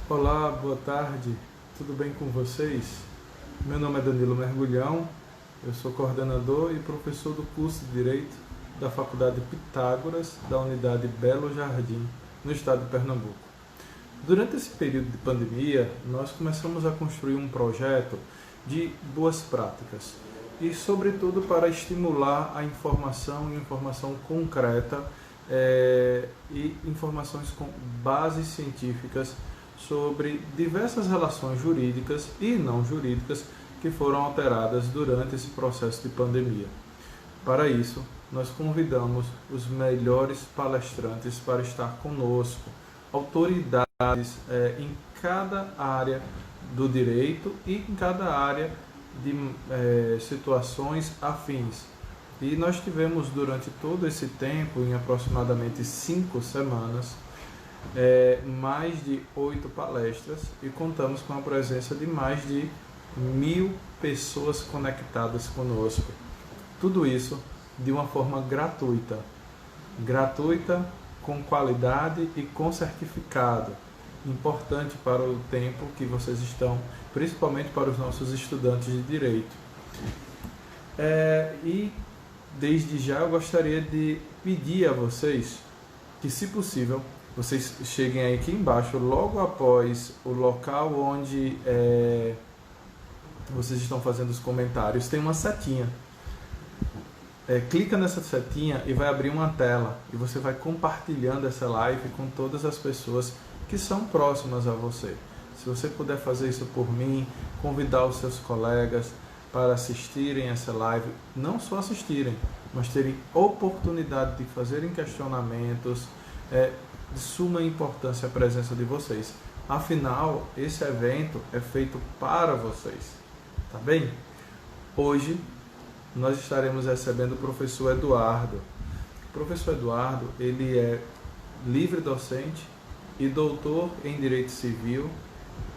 Olá, boa tarde, tudo bem com vocês? Meu nome é Danilo Mergulhão, eu sou coordenador e professor do curso de Direito da Faculdade Pitágoras, da Unidade Belo Jardim, no estado de Pernambuco. Durante esse período de pandemia, nós começamos a construir um projeto de boas práticas e, sobretudo, para estimular a informação concreta e informações com bases científicas sobre diversas relações jurídicas e não jurídicas que foram alteradas durante esse processo de pandemia. Para isso, nós convidamos os melhores palestrantes para estar conosco, autoridades em cada área do direito e em cada área de situações afins. E nós tivemos durante todo esse tempo, em aproximadamente 5 semanas, mais de 8 palestras e contamos com a presença de mais de 1.000 pessoas conectadas conosco. Tudo isso de uma forma gratuita, com qualidade e com certificado. Importante para o tempo que vocês estão, principalmente para os nossos estudantes de Direito. E desde já eu gostaria de pedir a vocês que, se possível, vocês cheguem aí aqui embaixo, logo após o local onde vocês estão fazendo os comentários, tem uma setinha. Clica nessa setinha e vai abrir uma tela e você vai compartilhando essa live com todas as pessoas que são próximas a você. Se você puder fazer isso por mim, convidar os seus colegas para assistirem essa live, não só assistirem, mas terem oportunidade de fazerem questionamentos, de suma importância a presença de vocês. Afinal, esse evento é feito para vocês, tá bem? Hoje nós estaremos recebendo o professor Eduardo. O professor Eduardo, ele é livre docente e doutor em Direito Civil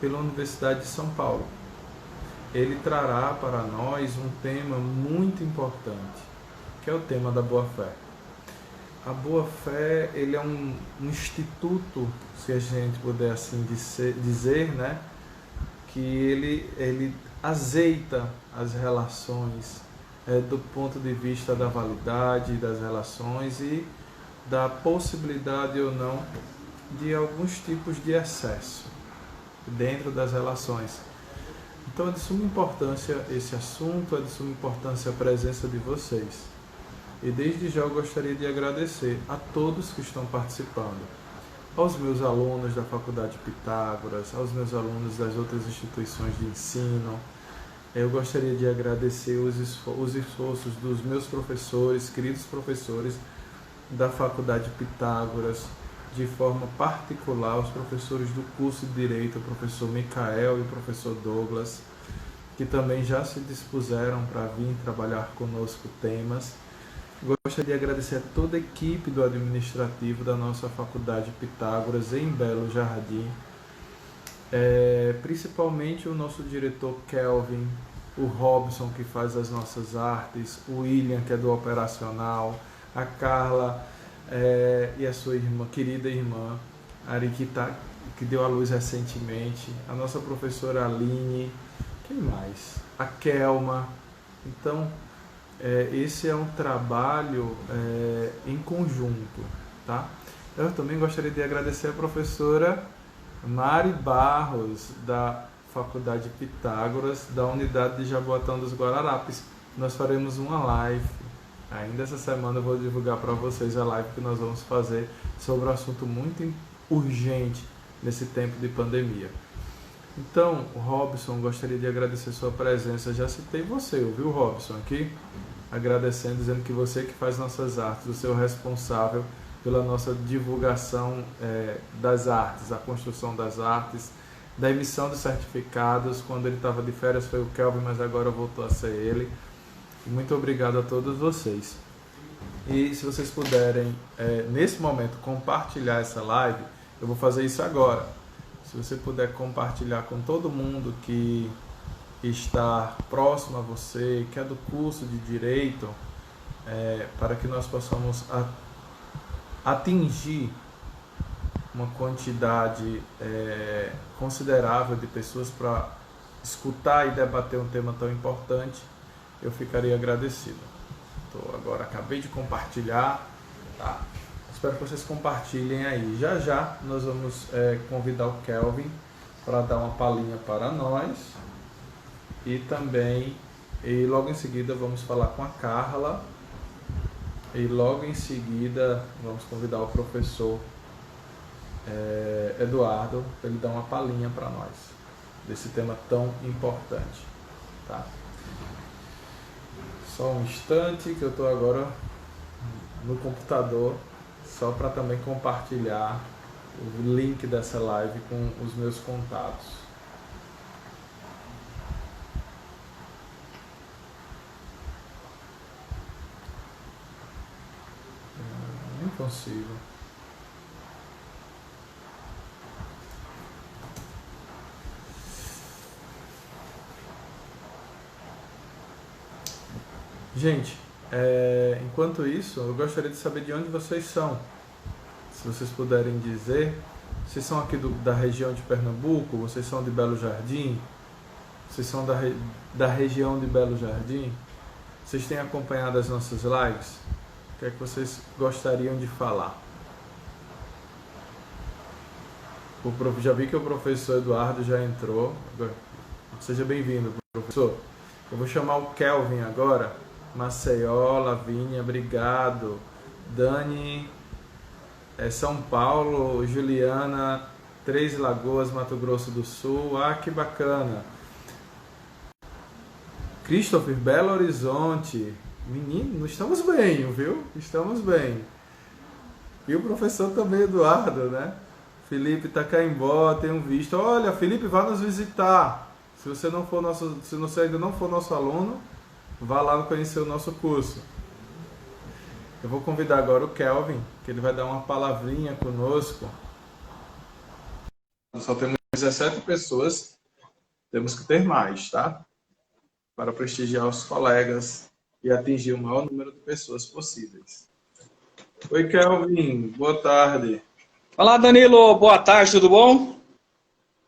pela Universidade de São Paulo. Ele trará para nós um tema muito importante, que é o tema da boa-fé. A boa-fé, ele é um instituto, se a gente puder assim dizer, né? Que ele azeita as relações do ponto de vista da validade das relações e da possibilidade ou não de alguns tipos de excesso dentro das relações. Então é de suma importância esse assunto, é de suma importância a presença de vocês. E desde já eu gostaria de agradecer a todos que estão participando, aos meus alunos da Faculdade Pitágoras, aos meus alunos das outras instituições de ensino. Eu gostaria de agradecer os esforços dos meus professores, queridos professores da Faculdade Pitágoras, de forma particular os professores do curso de Direito, o professor Micael e o professor Douglas, que também já se dispuseram para vir trabalhar conosco temas. Gostaria de agradecer a toda a equipe do administrativo da nossa Faculdade Pitágoras em Belo Jardim, principalmente o nosso diretor Kelvin, o Robson, que faz as nossas artes, o William, que é do operacional, a Carla e a sua irmã, querida irmã Ari, que deu à luz recentemente, a nossa professora Aline, quem mais? A Kelma. Então, esse é um trabalho em conjunto, tá? Eu também gostaria de agradecer a professora Mari Barros, da Faculdade Pitágoras, da Unidade de Jaboatão dos Guararapes. Nós faremos uma live, ainda essa semana eu vou divulgar para vocês a live que nós vamos fazer sobre um assunto muito urgente nesse tempo de pandemia. Então, Robson, gostaria de agradecer sua presença. Já citei você, viu, Robson, aqui? Agradecendo, dizendo que você que faz nossas artes, o seu responsável pela nossa divulgação das artes, a construção das artes, da emissão de certificados. Quando ele estava de férias foi o Kelvin, mas agora voltou a ser ele. Muito obrigado a todos vocês. E se vocês puderem, nesse momento, compartilhar essa live, eu vou fazer isso agora. Se você puder compartilhar com todo mundo que está próximo a você, que é do curso de Direito, para que nós possamos atingir uma quantidade considerável de pessoas para escutar e debater um tema tão importante, eu ficaria agradecido. Agora acabei de compartilhar, tá? Espero que vocês compartilhem aí. Já já nós vamos convidar o Kelvin para dar uma palhinha para nós e também, e logo em seguida vamos falar com a Carla e logo em seguida vamos convidar o professor Eduardo para ele dar uma palhinha para nós desse tema tão importante, tá? Só um instante que eu estou agora no computador só para também compartilhar o link dessa live com os meus contatos. Não consigo. Gente, enquanto isso, eu gostaria de saber de onde vocês são. Se vocês puderem dizer, vocês são aqui da região de Pernambuco? Vocês são de Belo Jardim? Vocês são da região de Belo Jardim? Vocês têm acompanhado as nossas lives? O que é que vocês gostariam de falar? Já vi que o professor Eduardo já entrou. Seja bem-vindo, professor. Eu vou chamar o Kelvin agora. Maceió, Lavínia, obrigado. Dani, São Paulo, Juliana, Três Lagoas, Mato Grosso do Sul. Ah, que bacana. Christopher, Belo Horizonte. Menino, estamos bem, viu? Estamos bem. E o professor também, Eduardo, né? Felipe Tacaimbó, tenho visto. Olha, Felipe, vá nos visitar. Se você ainda não for nosso aluno, vá lá conhecer o nosso curso. Eu vou convidar agora o Kelvin, que ele vai dar uma palavrinha conosco. Só temos 17 pessoas, temos que ter mais, tá? Para prestigiar os colegas e atingir o maior número de pessoas possíveis. Oi, Kelvin, boa tarde. Olá, Danilo, boa tarde, tudo bom?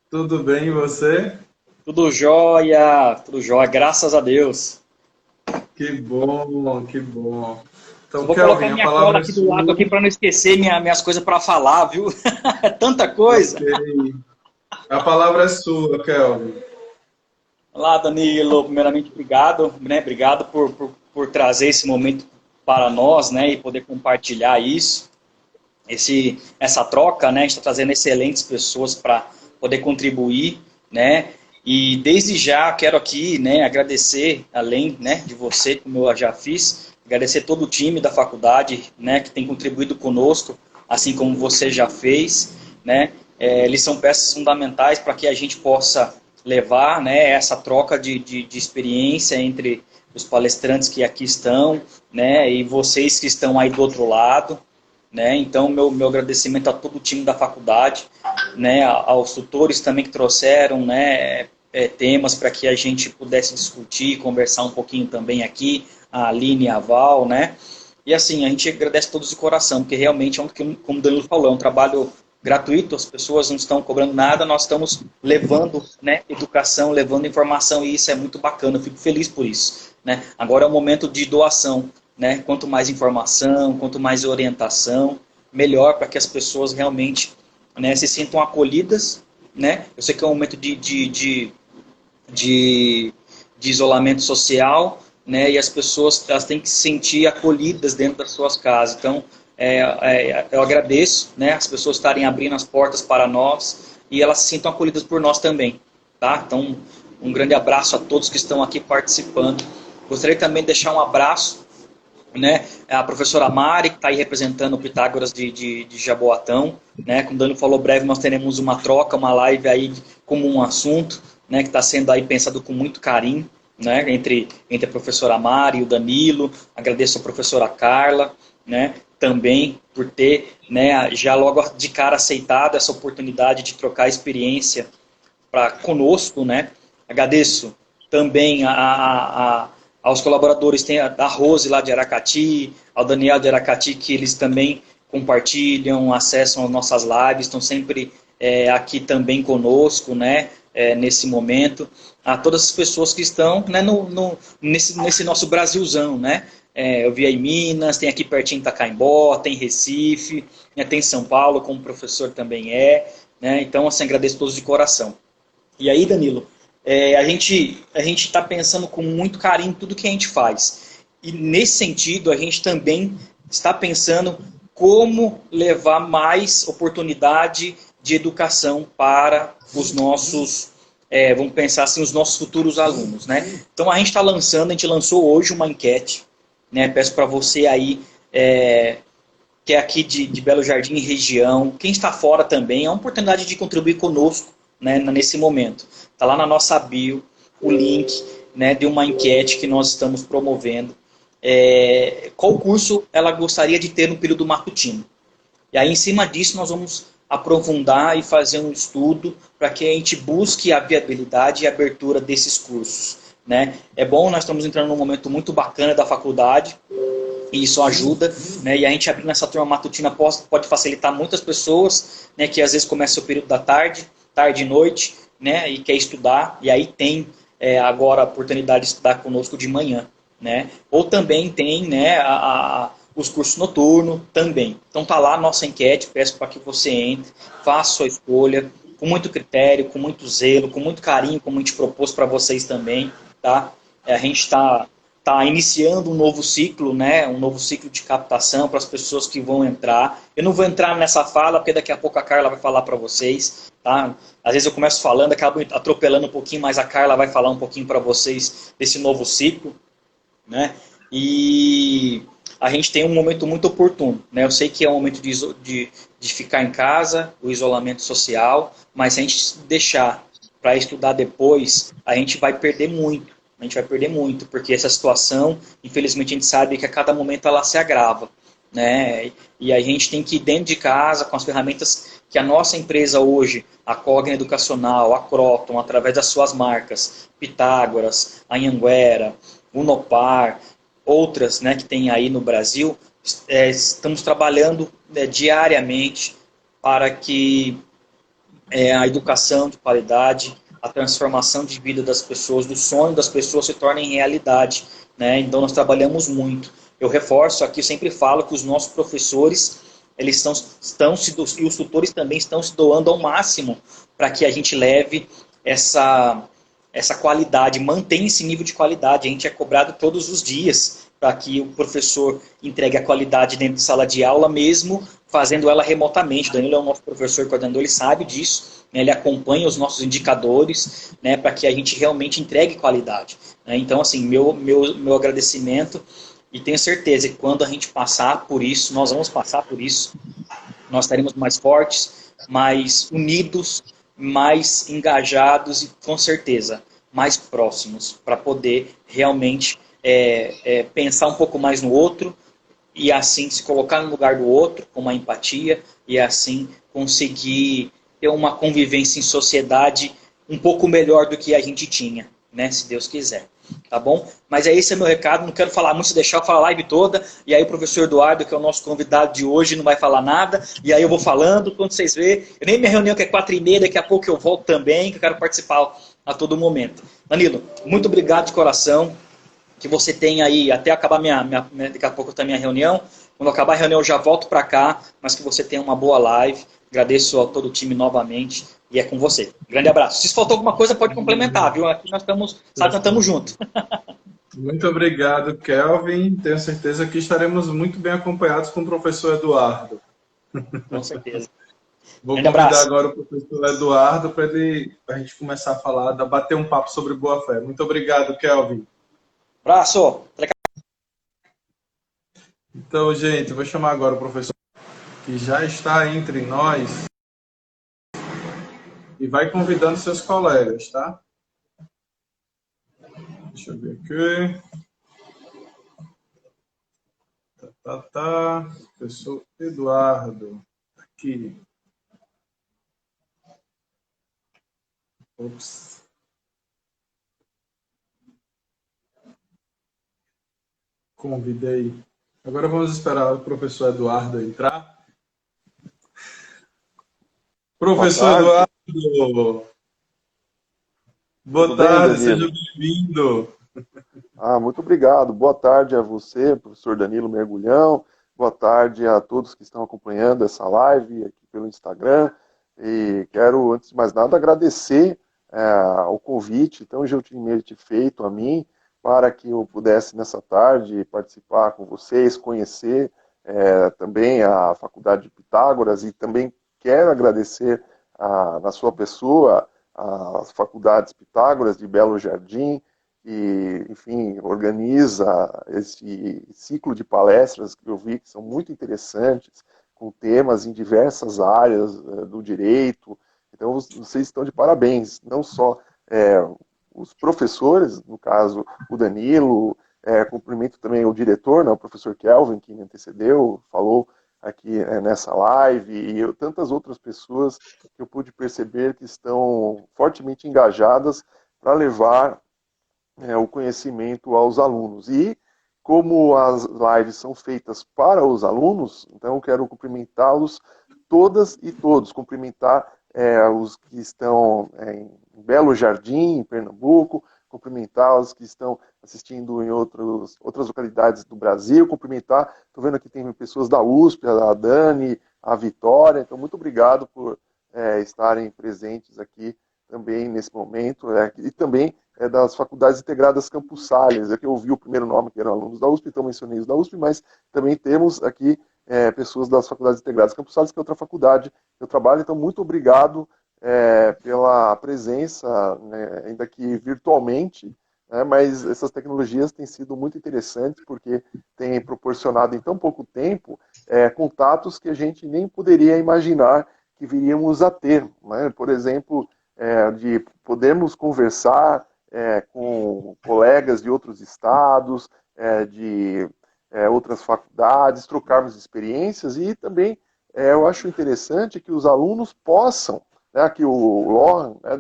Tudo bem, e você? Tudo jóia, graças a Deus. Que bom, que bom. Então, vou Kelvin, colocar minha cola aqui do lado aqui para não esquecer minhas coisas para falar, viu? É tanta coisa. Okay. A palavra é sua, Kelvin. Olá, Danilo, primeiramente obrigado, né? Obrigado por trazer esse momento para nós, né? E poder compartilhar isso, essa troca, né? A gente está trazendo excelentes pessoas para poder contribuir, né? E desde já quero aqui, né, agradecer, além, né, de você, como eu já fiz, agradecer todo o time da faculdade, né, que tem contribuído conosco, assim como você já fez, né, eles são peças fundamentais para que a gente possa levar, né, essa troca de experiência entre os palestrantes que aqui estão, né, e vocês que estão aí do outro lado, né, então meu agradecimento a todo o time da faculdade, né, aos tutores também que trouxeram, né, temas para que a gente pudesse discutir, conversar um pouquinho também aqui, a Aline e a Val, né? E assim, a gente agradece todos de coração, porque realmente, como o Danilo falou, é um trabalho gratuito, as pessoas não estão cobrando nada, nós estamos levando, né, educação, levando informação, e isso é muito bacana, eu fico feliz por isso, né? Agora é o momento de doação, né? Quanto mais informação, quanto mais orientação, melhor para que as pessoas realmente, né, se sintam acolhidas, né? Eu sei que é um momento de isolamento social, né? E as pessoas elas têm que se sentir acolhidas dentro das suas casas. Então, eu agradeço, né, as pessoas estarem abrindo as portas para nós e elas se sintam acolhidas por nós também, tá? Então, um grande abraço a todos que estão aqui participando. Gostaria também de deixar um abraço, né, a professora Mari, que está aí representando o Pitágoras de Jaboatão, né? Como o Danilo falou, breve nós teremos uma troca, uma live aí como um assunto, né, que está sendo aí pensado com muito carinho, né, entre a professora Mari e o Danilo. Agradeço a professora Carla, né, também por ter, né, já logo de cara aceitado essa oportunidade de trocar experiência conosco, né. Agradeço também aos colaboradores, tem a Rose lá de Aracati, ao Daniel de Aracati, que eles também compartilham, acessam as nossas lives, estão sempre aqui também conosco, né, nesse momento. A todas as pessoas que estão, né, nesse nosso Brasilzão, né? Eu vi aí Minas, tem aqui pertinho Itacaimbó, tem Recife, né, tem São Paulo, como professor também né? Então, assim, agradeço a todos de coração. E aí, Danilo, a gente está pensando com muito carinho em tudo que a gente faz. E nesse sentido, a gente também está pensando como levar mais oportunidade de educação para os nossos, vamos pensar assim, os nossos futuros alunos, né? Então a gente lançou hoje uma enquete, né? Peço para você aí que é aqui de Belo Jardim e região, quem está fora também, é uma oportunidade de contribuir conosco, né, nesse momento. Está lá na nossa bio o link, né, de uma enquete que nós estamos promovendo. Qual curso ela gostaria de ter no período matutino? E aí, em cima disso, nós vamos aprofundar e fazer um estudo para que a gente busque a viabilidade e a abertura desses cursos, né? É bom, nós estamos entrando num momento muito bacana da faculdade, e isso ajuda, né? E a gente abrindo essa turma matutina pode facilitar muitas pessoas, né? Que às vezes começa o período da tarde, tarde e noite, né? E quer estudar, e aí tem agora a oportunidade de estudar conosco de manhã, né? Ou também tem, né, os cursos noturnos também. Então tá lá a nossa enquete, peço para que você entre, faça a sua escolha, com muito critério, com muito zelo, com muito carinho, como a gente propôs para vocês também, tá? A gente está iniciando um novo ciclo, né? Um novo ciclo de captação para as pessoas que vão entrar. Eu não vou entrar nessa fala, porque daqui a pouco a Carla vai falar para vocês. Tá? Às vezes eu começo falando, acabo atropelando um pouquinho, mas a Carla vai falar um pouquinho para vocês desse novo ciclo, né? E a gente tem um momento muito oportuno, né? Eu sei que é um momento de ficar em casa, o isolamento social, mas se a gente deixar para estudar depois, a gente vai perder muito. A gente vai perder muito, porque essa situação, infelizmente, a gente sabe que a cada momento ela se agrava, né? E a gente tem que ir dentro de casa, com as ferramentas que a nossa empresa hoje, a Cogna Educacional, a Croton, através das suas marcas, Pitágoras, Anhanguera, Unopar, outras, né, que tem aí no Brasil, estamos trabalhando diariamente para que a educação de qualidade, a transformação de vida das pessoas, do sonho das pessoas se tornem realidade, né? Então nós trabalhamos muito. Eu reforço aqui, eu sempre falo que os nossos professores, eles e os tutores também estão se doando ao máximo para que a gente leve essa qualidade, mantenha esse nível de qualidade. A gente é cobrado todos os dias para que o professor entregue a qualidade dentro de sala de aula, mesmo fazendo ela remotamente. O Danilo é o nosso professor coordenador, ele sabe disso, né? Ele acompanha os nossos indicadores, né, para que a gente realmente entregue qualidade, né? Então, assim, meu agradecimento, e tenho certeza que quando a gente passar por isso, nós vamos passar por isso, nós estaremos mais fortes, mais unidos, mais engajados e, com certeza, mais próximos para poder realmente pensar um pouco mais no outro e assim se colocar no lugar do outro com uma empatia e assim conseguir ter uma convivência em sociedade um pouco melhor do que a gente tinha, né? Se Deus quiser. Tá bom? Mas esse é meu recado, não quero falar muito, se deixar eu falar a live toda, e aí o professor Eduardo, que é o nosso convidado de hoje, não vai falar nada, e aí eu vou falando, quando vocês verem, eu nem minha reunião que é 4h30, daqui a pouco eu volto também, que eu quero participar a todo momento. Danilo, muito obrigado de coração, que você tenha aí, até acabar daqui a pouco também a reunião, quando acabar a reunião eu já volto para cá, mas que você tenha uma boa live, agradeço a todo o time novamente, e é com você. Grande abraço. Se faltou alguma coisa, pode complementar, viu? Aqui nós estamos, sabe, nós estamos juntos. Muito obrigado, Kelvin. Tenho certeza que estaremos muito bem acompanhados com o professor Eduardo. Com certeza. Vou Grande convidar abraço. agora o professor Eduardo para a gente começar a falar, bater um papo sobre boa fé. Muito obrigado, Kelvin. Abraço. Então, gente, vou chamar agora o professor que já está entre nós e vai convidando seus colegas, tá? Deixa eu ver aqui. Professor Eduardo. Aqui. Ops. Convidei. Agora vamos esperar o professor Eduardo entrar. Boa Professor tarde. Eduardo, Tudo boa bem, tarde, seja Danilo? bem-vindo. Muito obrigado. Boa tarde a você, professor Danilo Mergulhão. Boa tarde a todos que estão acompanhando essa live aqui pelo Instagram. E quero, antes de mais nada, agradecer o convite tão gentilmente feito a mim para que eu pudesse, nessa tarde, participar com vocês, conhecer também a Faculdade de Pitágoras e também quero agradecer na sua pessoa as Faculdades Pitágoras de Belo Jardim, e, enfim, organiza esse ciclo de palestras que eu vi que são muito interessantes, com temas em diversas áreas do direito. Então, vocês estão de parabéns, não só os professores, no caso, o Danilo, cumprimento também o diretor, né, o professor Kelvin, que me antecedeu, falou aqui nessa live, e tantas outras pessoas que eu pude perceber que estão fortemente engajadas para levar o conhecimento aos alunos. E como as lives são feitas para os alunos, então eu quero cumprimentá-los todas e todos, cumprimentar os que estão em Belo Jardim, em Pernambuco, cumprimentar os que estão assistindo em outras localidades do Brasil, cumprimentar, estou vendo aqui tem pessoas da USP, a Dani, a Vitória, então muito obrigado por estarem presentes aqui também nesse momento, e também das faculdades integradas campussárias. Aqui eu ouvi o primeiro nome, que eram alunos da USP, então mencionei os da USP, mas também temos aqui pessoas das faculdades integradas campussárias, que é outra faculdade que eu trabalho. Então, muito obrigado pela presença, né, ainda que virtualmente, né, mas essas tecnologias têm sido muito interessantes, porque têm proporcionado em tão pouco tempo contatos que a gente nem poderia imaginar que viríamos a ter. Né? Por exemplo, de podermos conversar com colegas de outros estados, de outras faculdades, trocarmos experiências e também eu acho interessante que os alunos possam, né, aqui o Lohan, né,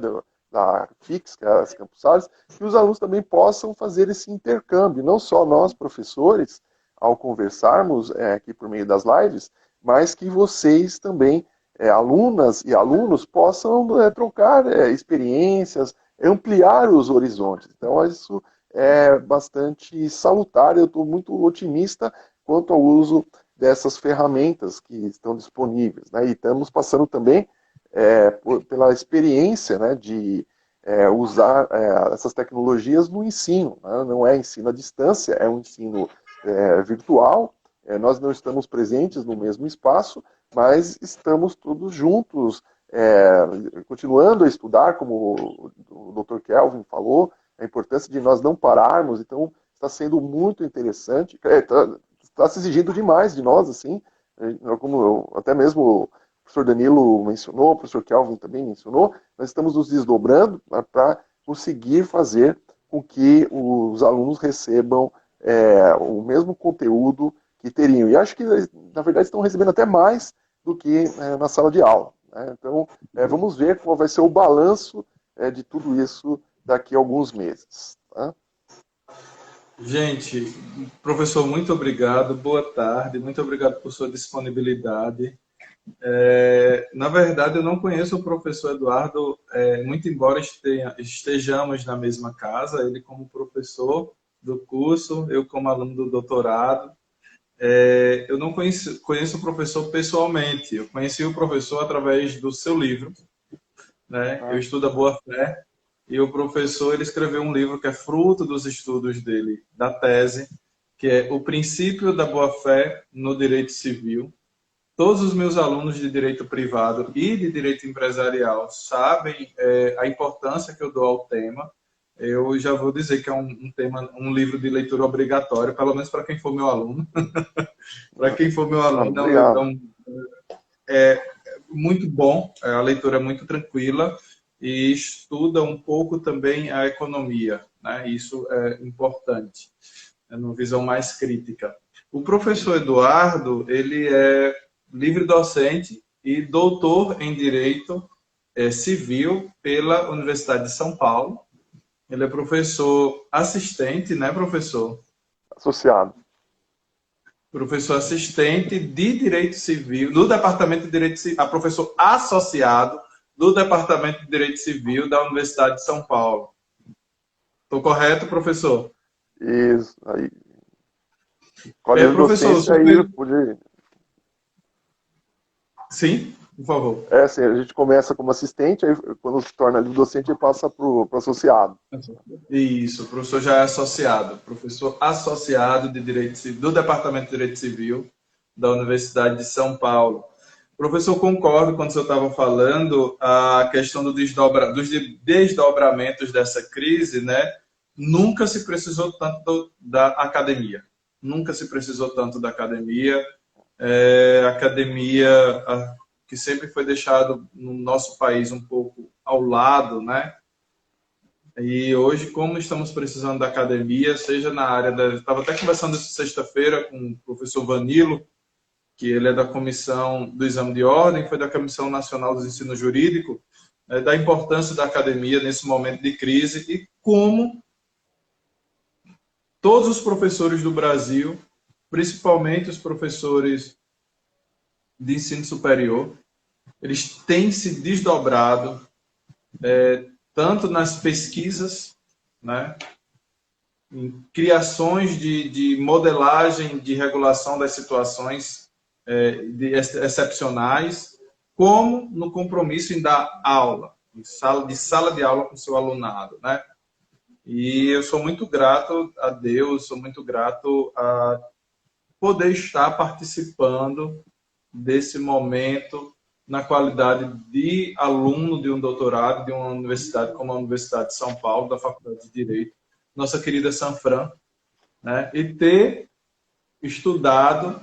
da FIX, que é as campusárias, que os alunos também possam fazer esse intercâmbio, não só nós, professores, ao conversarmos aqui por meio das lives, mas que vocês também, alunas e alunos, possam trocar experiências, ampliar os horizontes. Então, isso é bastante salutar. Eu estou muito otimista quanto ao uso dessas ferramentas que estão disponíveis. Né? E estamos passando também pela experiência, né, de usar essas tecnologias no ensino. Né? Não é ensino à distância, é um ensino virtual. Nós não estamos presentes no mesmo espaço, mas estamos todos juntos, continuando a estudar, como o Dr. Kelvin falou, a importância de nós não pararmos. Então, está sendo muito interessante. Está se exigindo demais de nós, assim, como até mesmo o professor Danilo mencionou, o professor Kelvin também mencionou, nós estamos nos desdobrando para conseguir fazer com que os alunos recebam o mesmo conteúdo que teriam. E acho que, na verdade, estão recebendo até mais do que na sala de aula. Né? Então, vamos ver qual vai ser o balanço de tudo isso daqui a alguns meses. Tá? Gente, professor, muito obrigado, boa tarde, muito obrigado por sua disponibilidade. Na verdade, eu não conheço o professor Eduardo, muito embora estejamos na mesma casa, ele como professor do curso, eu como aluno do doutorado. Eu não conheço o professor pessoalmente, eu conheci o professor através do seu livro, né? Eu estudo a Boa-Fé, e o professor ele escreveu um livro que é fruto dos estudos dele, da tese, que é O Princípio da Boa-Fé no Direito Civil. Todos os meus alunos de direito privado e de direito empresarial sabem a importância que eu dou ao tema. Eu já vou dizer que é um tema, um livro de leitura obrigatório, pelo menos para quem for meu aluno. Para quem for meu aluno, Obrigado. muito bom, a leitura é muito tranquila e estuda um pouco também a economia, né? Isso é importante, numa visão mais crítica. O professor Eduardo, ele é livre docente e doutor em Direito Civil pela Universidade de São Paulo. Ele é professor assistente, né, professor? Associado. Professor assistente de Direito Civil, do Departamento de Direito Civil, a professor associado do Departamento de Direito Civil da Universidade de São Paulo. Estou correto, professor? Isso, aí. Colégio de Professor, docência aí, podia... Sim, por favor. Assim, a gente começa como assistente, aí quando se torna livre docente, passa para o associado. Isso, o professor já é associado, professor associado de Direito Civil, do Departamento de Direito Civil da Universidade de São Paulo. Professor, concordo quando o senhor estava falando a questão dos desdobramentos dessa crise, né? Nunca se precisou tanto da academia. Nunca se precisou tanto da academia. Academia que sempre foi deixado no nosso país um pouco ao lado, né? E hoje, como estamos precisando da academia, seja na área da... Estava até conversando essa sexta-feira com o professor Vanilo, que ele é da Comissão do Exame de Ordem, foi da Comissão Nacional do Ensino Jurídico, da importância da academia nesse momento de crise e como todos os professores do Brasil, principalmente os professores de ensino superior, eles têm se desdobrado, tanto nas pesquisas, né, em criações de modelagem de regulação das situações excepcionais, como no compromisso em dar aula, de sala de aula com o seu alunado, né? E eu sou muito grato a Deus, sou muito grato a poder estar participando desse momento na qualidade de aluno de um doutorado de uma universidade como a Universidade de São Paulo, da Faculdade de Direito, nossa querida Sanfran, né? E ter estudado,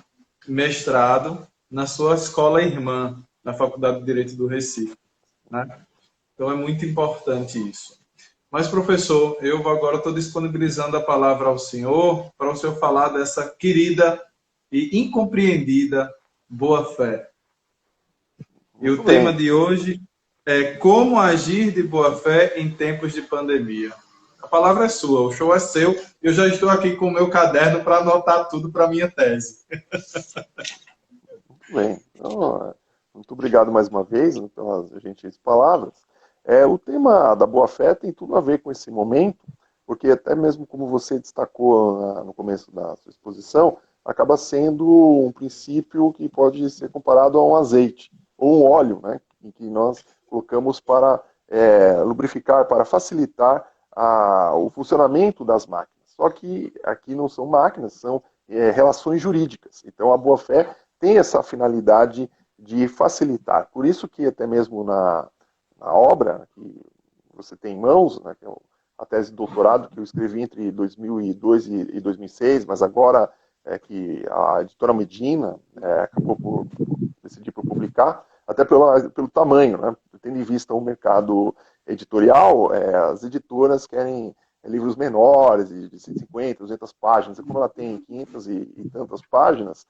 mestrado na sua escola irmã, na Faculdade de Direito do Recife, né? Então é muito importante isso. Mas, professor, eu agora estou disponibilizando a palavra ao senhor para o senhor falar dessa querida e incompreendida boa-fé. E o tema de hoje é como agir de boa-fé em tempos de pandemia. A palavra é sua, o show é seu. Eu já estou aqui com o meu caderno para anotar tudo para a minha tese. Muito bem. Então, muito obrigado mais uma vez pelas gentis palavras. O tema da boa-fé tem tudo a ver com esse momento, porque até mesmo como você destacou no começo da sua exposição, acaba sendo um princípio que pode ser comparado a um azeite ou um óleo, né, em que nós colocamos para lubrificar, para facilitar o funcionamento das máquinas. Só que aqui não são máquinas, são relações jurídicas. Então a boa-fé tem essa finalidade de facilitar. Por isso que até mesmo na obra que você tem em mãos, né, que é a tese de doutorado que eu escrevi entre 2002 e 2006, mas agora que a editora Medina acabou por decidir por publicar, até pelo tamanho, né, tendo em vista o mercado editorial, as editoras querem livros menores, de 150, 200 páginas, e como ela tem 500 e tantas páginas,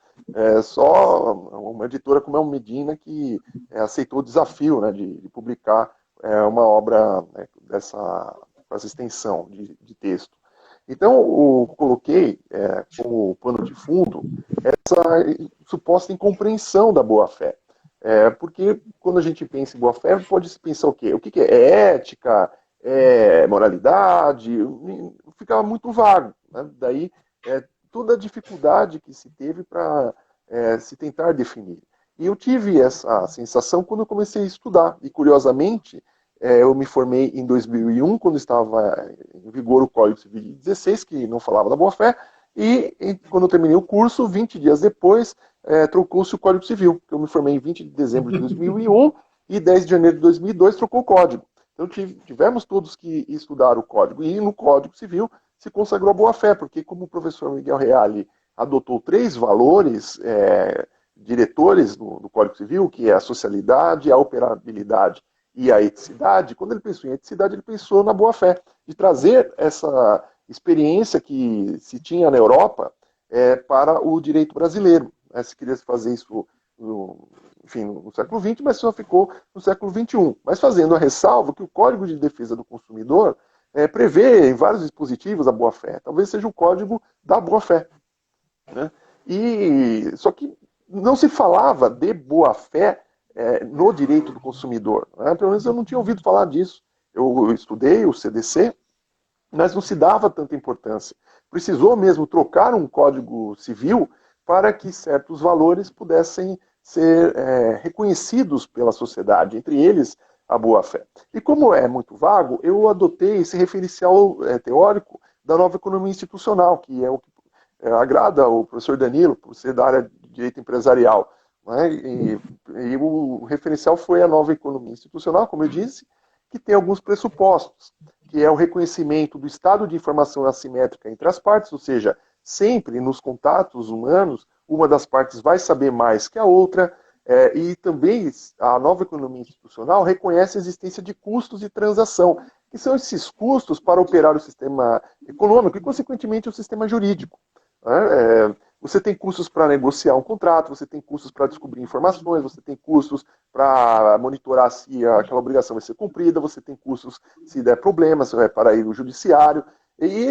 só uma editora como é o Medina que aceitou o desafio, né, de publicar uma obra com essa extensão de texto. Então, eu coloquei como pano de fundo essa suposta incompreensão da boa-fé. Porque quando a gente pensa em boa-fé, pode se pensar o quê? O que é ética? Moralidade? Ficava muito vago, né? Daí, toda a dificuldade que se teve para se tentar definir. E eu tive essa sensação quando eu comecei a estudar. E, curiosamente, eu me formei em 2001, quando estava em vigor o Código Civil de 16, que não falava da boa-fé, e quando eu terminei o curso, 20 dias depois, trocou-se o Código Civil, que eu me formei em 20 de dezembro de 2001, e 10 de janeiro de 2002 trocou o Código. Então tivemos todos que estudar o Código, e no Código Civil se consagrou a boa-fé, porque como o professor Miguel Reale adotou 3 valores diretores do Código Civil, que é a socialidade, a operabilidade e a eticidade, quando ele pensou em eticidade, ele pensou na boa-fé, de trazer essa experiência que se tinha na Europa para o direito brasileiro. Se queria fazer isso no século XX, mas só ficou no século XXI. Mas fazendo a ressalva que o Código de Defesa do Consumidor prevê em vários dispositivos a boa-fé. Talvez seja o Código da boa-fé, né? Só que não se falava de boa-fé no direito do consumidor. Né? Pelo menos eu não tinha ouvido falar disso. Eu estudei o CDC, mas não se dava tanta importância. Precisou mesmo trocar um código civil para que certos valores pudessem ser reconhecidos pela sociedade, entre eles a boa-fé. E como é muito vago, eu adotei esse referencial teórico da nova economia institucional, que é o que agrada ao professor Danilo, por ser da área de direito empresarial. Né? E o referencial foi a nova economia institucional, como eu disse, que tem alguns pressupostos, que é o reconhecimento do estado de informação assimétrica entre as partes, ou seja, sempre nos contatos humanos, uma das partes vai saber mais que a outra, e também a nova economia institucional reconhece a existência de custos de transação, que são esses custos para operar o sistema econômico e, consequentemente, o sistema jurídico. Você tem custos para negociar um contrato, você tem custos para descobrir informações, você tem custos para monitorar se aquela obrigação vai ser cumprida, você tem custos se der problemas para ir ao judiciário. E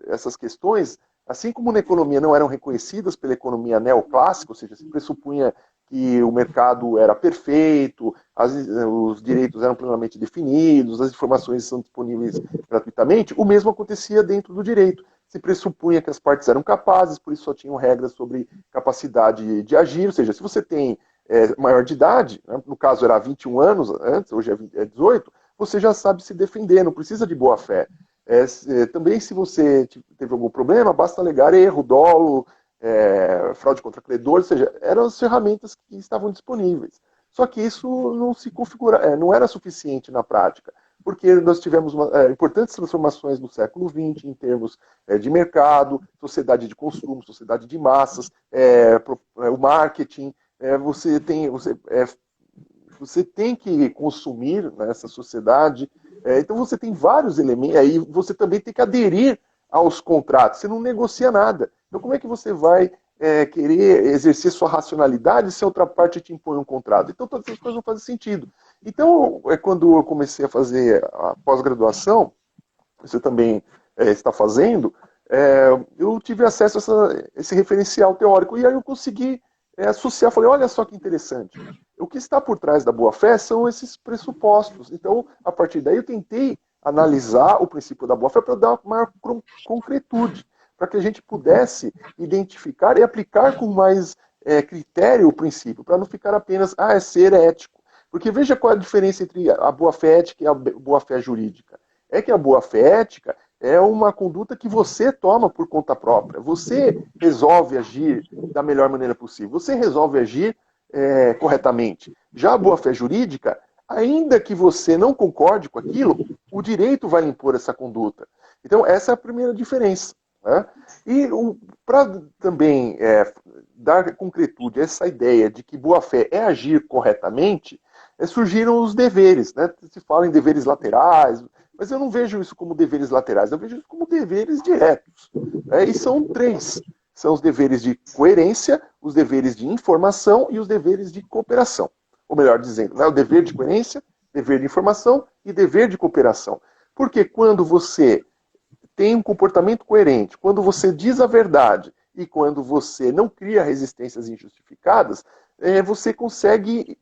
essas questões, assim como na economia não eram reconhecidas pela economia neoclássica, ou seja, se pressupunha que o mercado era perfeito, os direitos eram plenamente definidos, as informações são disponíveis gratuitamente, o mesmo acontecia dentro do direito. Se pressupunha que as partes eram capazes, por isso só tinham regras sobre capacidade de agir, ou seja, se você tem maior de idade, né, no caso era 21 anos antes, hoje é 18, você já sabe se defender, não precisa de boa-fé. Também, se você teve algum problema, basta alegar erro, dolo, fraude contra credor, ou seja, eram as ferramentas que estavam disponíveis. Só que isso não se configura, não era suficiente na prática, porque nós tivemos importantes transformações no século XX em termos de mercado, sociedade de consumo, sociedade de massas, o marketing. Você tem que consumir nessa sociedade. Então você tem vários elementos, aí você também tem que aderir aos contratos, você não negocia nada. Então como é que você vai querer exercer sua racionalidade se a outra parte te impõe um contrato? Então todas essas coisas não fazem sentido. Então, quando eu comecei a fazer a pós-graduação, você também está fazendo, eu tive acesso a esse referencial teórico, e aí eu consegui associar, falei, olha só que interessante. O que está por trás da boa-fé são esses pressupostos. Então, a partir daí, eu tentei analisar o princípio da boa-fé para dar maior concretude, para que a gente pudesse identificar e aplicar com mais critério o princípio, para não ficar apenas, é ser ético. Porque veja qual é a diferença entre a boa-fé ética e a boa-fé jurídica. É que a boa-fé ética é uma conduta que você toma por conta própria. Você resolve agir da melhor maneira possível. Você resolve agir corretamente. Já a boa-fé jurídica, ainda que você não concorde com aquilo, o direito vai impor essa conduta. Então, essa é a primeira diferença. Né? E para também dar concretude a essa ideia de que boa-fé é agir corretamente, surgiram os deveres. Né? Se fala em deveres laterais, mas eu não vejo isso como deveres laterais, eu vejo isso como deveres diretos. E são 3. São os deveres de coerência, os deveres de informação e os deveres de cooperação. Ou melhor dizendo, né? O dever de coerência, dever de informação e dever de cooperação. Porque quando você tem um comportamento coerente, quando você diz a verdade e quando você não cria resistências injustificadas, você consegue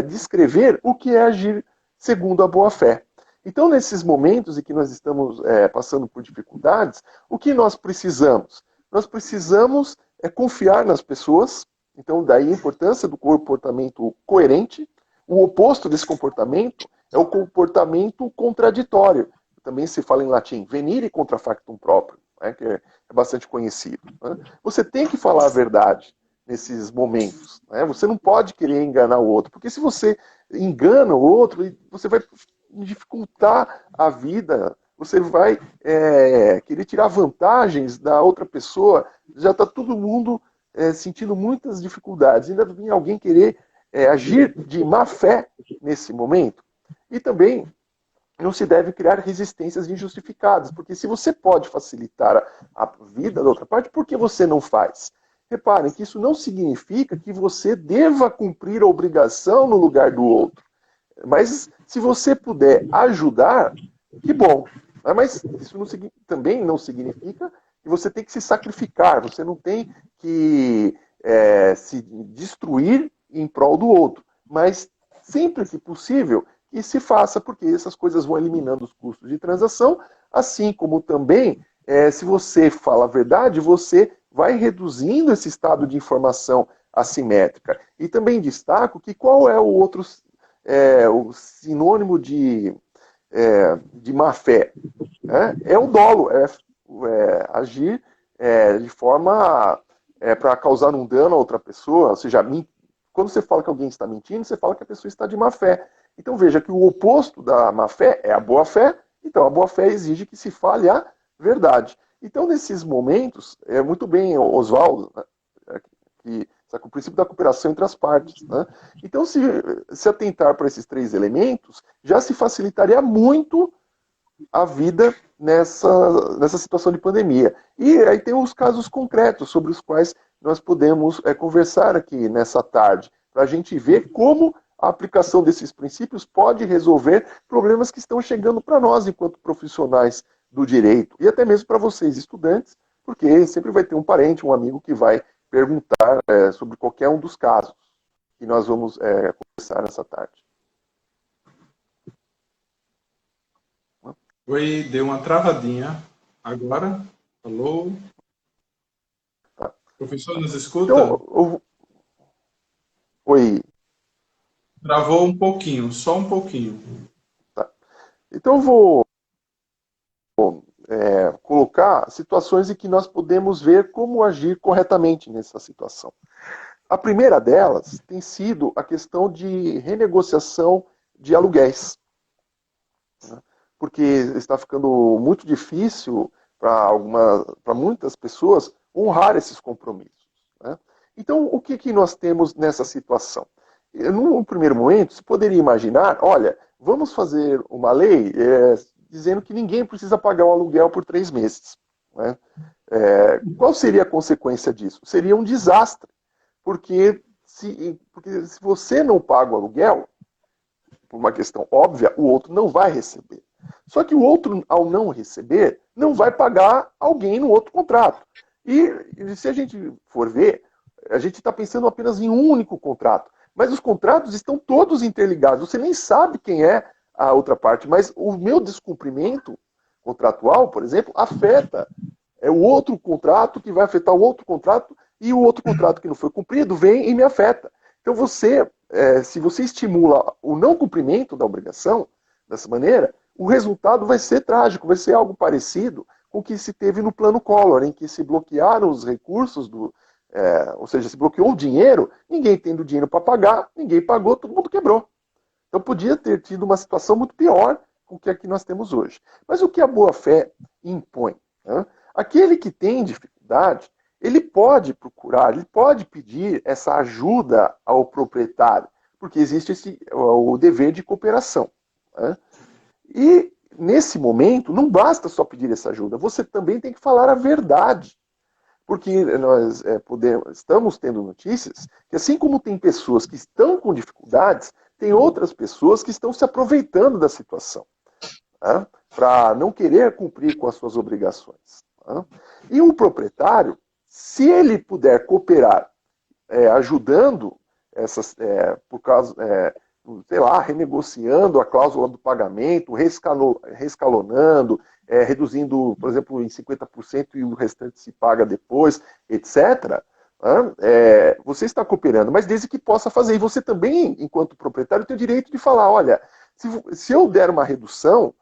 descrever o que é agir segundo a boa-fé. Então, nesses momentos em que nós estamos passando por dificuldades, o que nós precisamos? Nós precisamos confiar nas pessoas. Então, daí a importância do comportamento coerente. O oposto desse comportamento é o comportamento contraditório. Também se fala em latim, venire contra factum próprio, né, que é bastante conhecido. Né? Você tem que falar a verdade nesses momentos. Né? Você não pode querer enganar o outro, porque se você engana o outro, você vai dificultar a vida, você vai querer tirar vantagens da outra pessoa, já está todo mundo sentindo muitas dificuldades. Ainda vem alguém querer agir de má fé nesse momento. E também não se deve criar resistências injustificadas, porque se você pode facilitar a vida da outra parte, por que você não faz? Reparem que isso não significa que você deva cumprir a obrigação no lugar do outro. Mas se você puder ajudar, que bom. Mas isso também não significa e você tem que se sacrificar, você não tem que se destruir em prol do outro, mas sempre que possível que se faça, porque essas coisas vão eliminando os custos de transação, assim como também, se você fala a verdade, você vai reduzindo esse estado de informação assimétrica. E também destaco que qual é o outro o sinônimo de má fé? É o dolo, agir de forma para causar um dano a outra pessoa, ou seja, quando você fala que alguém está mentindo, você fala que a pessoa está de má fé. Então veja que o oposto da má fé é a boa fé, então a boa fé exige que se fale a verdade. Então nesses momentos, muito bem, Oswaldo, né, que o princípio da cooperação entre as partes. Né? Então se atentar para esses três elementos, já se facilitaria muito a vida nessa situação de pandemia. E aí tem os casos concretos sobre os quais nós podemos conversar aqui nessa tarde, para a gente ver como a aplicação desses princípios pode resolver problemas que estão chegando para nós enquanto profissionais do direito, e até mesmo para vocês, estudantes, porque sempre vai ter um parente, um amigo que vai perguntar sobre qualquer um dos casos que nós vamos conversar nessa tarde. Oi, deu uma travadinha. Agora? Alô? Tá. Professor, nos escuta? Então, Oi. Travou um pouquinho, só um pouquinho. Tá. Então eu vou colocar situações em que nós podemos ver como agir corretamente nessa situação. A primeira delas tem sido a questão de renegociação de aluguéis. Porque está ficando muito difícil para muitas pessoas honrar esses compromissos. Né? Então, o que nós temos nessa situação? Num primeiro momento, se poderia imaginar, olha, vamos fazer uma lei dizendo que ninguém precisa pagar o aluguel por 3 meses. Né? Qual seria a consequência disso? Seria um desastre, porque se você não paga o aluguel, por uma questão óbvia, o outro não vai receber. Só que o outro, ao não receber, não vai pagar alguém no outro contrato. E se a gente for ver, a gente está pensando apenas em um único contrato. Mas os contratos estão todos interligados. Você nem sabe quem é a outra parte. Mas o meu descumprimento contratual, por exemplo, afeta o outro contrato que vai afetar o outro contrato, e o outro contrato que não foi cumprido vem e me afeta. Então se você estimula o não cumprimento da obrigação dessa maneira, o resultado vai ser trágico, vai ser algo parecido com o que se teve no plano Collor, em que se bloquearam os recursos, ou seja, se bloqueou o dinheiro, ninguém tendo dinheiro para pagar, ninguém pagou, todo mundo quebrou. Então podia ter tido uma situação muito pior com o que aqui nós temos hoje. Mas o que a boa-fé impõe? Né? Aquele que tem dificuldade, ele pode procurar, ele pode pedir essa ajuda ao proprietário, porque existe o dever de cooperação. Né? E, nesse momento, não basta só pedir essa ajuda, você também tem que falar a verdade. Porque nós estamos tendo notícias que, assim como tem pessoas que estão com dificuldades, tem outras pessoas que estão se aproveitando da situação, né, para não querer cumprir com as suas obrigações. Né? E o proprietário, se ele puder cooperar ajudando por causa, sei lá, renegociando a cláusula do pagamento, rescalonando, reduzindo, por exemplo, em 50% e o restante se paga depois, etc., você está cooperando, mas desde que possa fazer. E você também, enquanto proprietário, tem o direito de falar, olha, se eu der uma redução,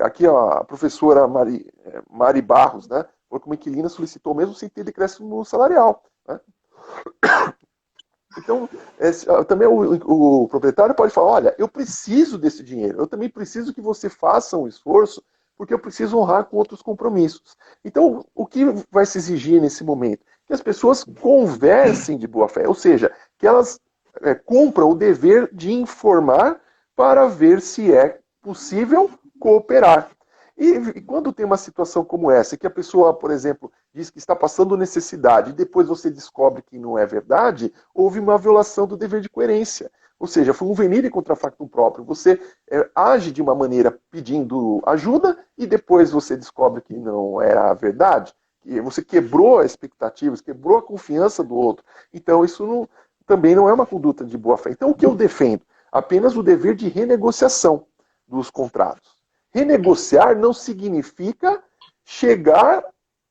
aqui ó, a professora Mari Barros, né, foi como inquilina, solicitou mesmo sem ter decréscimo salarial. Né? Então, também o proprietário pode falar, olha, eu preciso desse dinheiro, eu também preciso que você faça um esforço, porque eu preciso honrar com outros compromissos. Então, o que vai se exigir nesse momento? Que as pessoas conversem de boa fé, ou seja, que elas cumpram o dever de informar para ver se é possível cooperar. E quando tem uma situação como essa, que a pessoa, por exemplo, diz que está passando necessidade e depois você descobre que não é verdade, houve uma violação do dever de coerência. Ou seja, foi um venire contra factum próprio. Você age de uma maneira pedindo ajuda e depois você descobre que não era a verdade. Que você quebrou as expectativas, quebrou a confiança do outro. Então, isso também não é uma conduta de boa fé. Então, o que eu defendo? Apenas o dever de renegociação dos contratos. Renegociar não significa chegar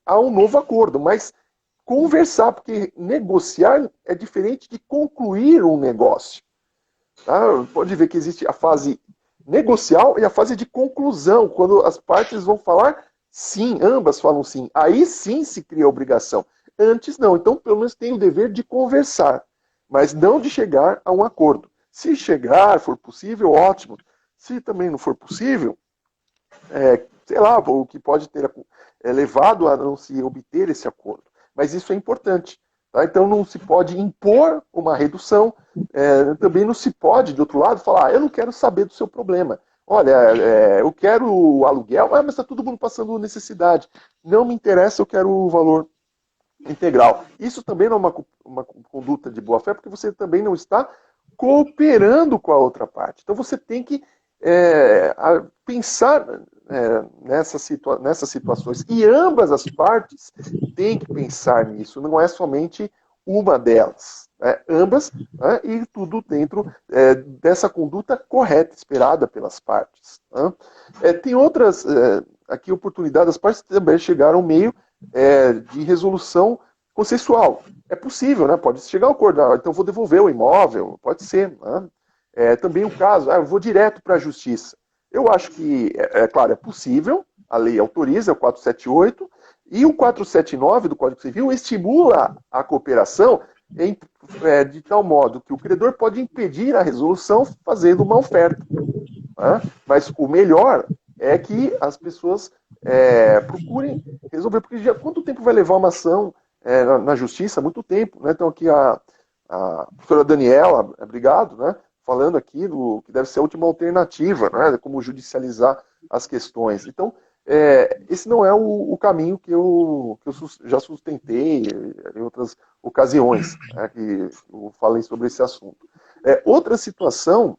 a um novo acordo, mas conversar, porque negociar é diferente de concluir um negócio. Tá? Pode ver que existe a fase negocial e a fase de conclusão, quando as partes vão falar sim, ambas falam sim. Aí sim se cria a obrigação. Antes não. Então, pelo menos tem o dever de conversar, mas não de chegar a um acordo. Se chegar, for possível, ótimo. Se também não for possível, sei lá, o que pode ter levado a não se obter esse acordo. Mas isso é importante. Tá? Então não se pode impor uma redução, também não se pode, de outro lado, falar, eu não quero saber do seu problema. Olha, eu quero o aluguel, mas está todo mundo passando necessidade. Não me interessa, eu quero o valor integral. Isso também não é uma conduta de boa fé, porque você também não está cooperando com a outra parte. Então você tem que pensar nessas situações. E ambas as partes têm que pensar nisso, não é somente uma delas. Ambas, e tudo dentro dessa conduta correta, esperada pelas partes. Tem outras aqui oportunidades, as partes também chegaram ao meio de resolução consensual. É possível, né? Pode chegar ao acordo, então vou devolver o imóvel, pode ser. Também o caso, eu vou direto para a justiça. Eu acho que, claro, é possível, a lei autoriza, é o 478, e o 479 do Código Civil estimula a cooperação de tal modo que o credor pode impedir a resolução fazendo uma oferta. Mas o melhor é que as pessoas procurem resolver, porque quanto tempo vai levar uma ação na justiça? Muito tempo. Né? Então aqui a professora Daniela, obrigado, né? Falando aqui do que deve ser a última alternativa, né? Como judicializar as questões. Então, esse não é o caminho que eu já sustentei em outras ocasiões, né, que eu falei sobre esse assunto. Outra situação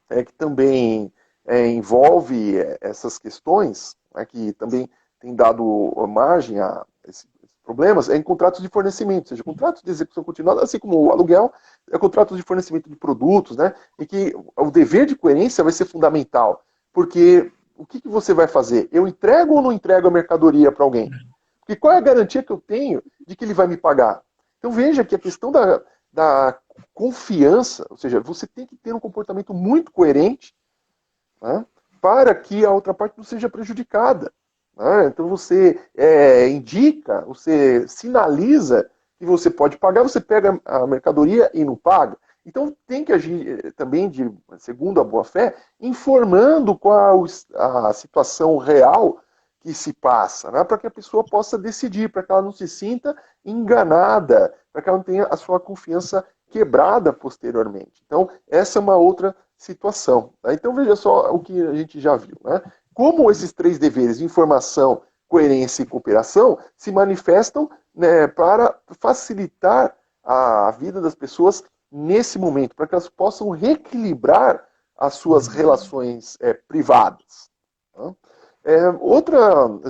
que também envolve essas questões, né, que também tem dado margem a esses problemas, em contratos de fornecimento, ou seja, contratos de execução continuada, assim como o aluguel, contratos de fornecimento de produtos, né, em que o dever de coerência vai ser fundamental, porque o que você vai fazer? Eu entrego ou não entrego a mercadoria para alguém? Porque qual é a garantia que eu tenho de que ele vai me pagar? Então veja que a questão da confiança, ou seja, você tem que ter um comportamento muito coerente, né, para que a outra parte não seja prejudicada. Então você indica, você sinaliza que você pode pagar, você pega a mercadoria e não paga. Então tem que agir também, segundo a boa-fé, informando qual a situação real que se passa, né? Para que a pessoa possa decidir, para que ela não se sinta enganada, para que ela não tenha a sua confiança quebrada posteriormente. Então essa é uma outra situação. Tá? Então veja só o que a gente já viu, né? Como esses três deveres, informação, coerência e cooperação, se manifestam, né, para facilitar a vida das pessoas nesse momento, para que elas possam reequilibrar as suas relações privadas. Tá? Outra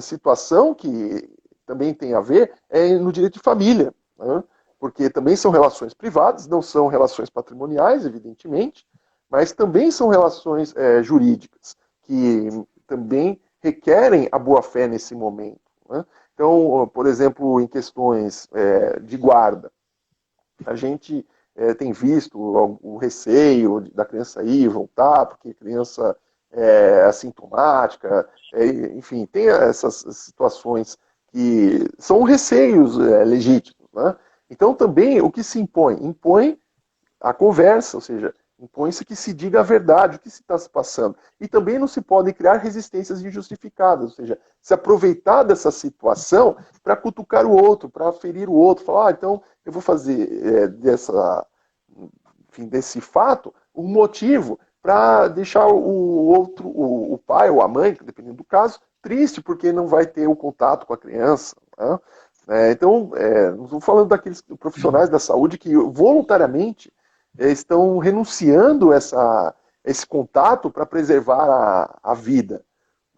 situação que também tem a ver é no direito de família, né? Porque também são relações privadas, não são relações patrimoniais, evidentemente, mas também são relações jurídicas, que também requerem a boa-fé nesse momento. Né? Então, por exemplo, em questões de guarda, a gente tem visto o receio da criança ir e voltar, porque a criança é assintomática, enfim, tem essas situações que são receios legítimos. Né? Então, também, o que se impõe? Impõe a conversa, ou seja, impõe-se que se diga a verdade, o que se está se passando. E também não se podem criar resistências injustificadas, ou seja, se aproveitar dessa situação para cutucar o outro, para ferir o outro, falar, então eu vou fazer desse fato um motivo para deixar o outro, o pai ou a mãe, dependendo do caso, triste, porque não vai ter o contato com a criança. Né? Então, não estou falando daqueles profissionais da saúde que voluntariamente estão renunciando esse contato para preservar a vida,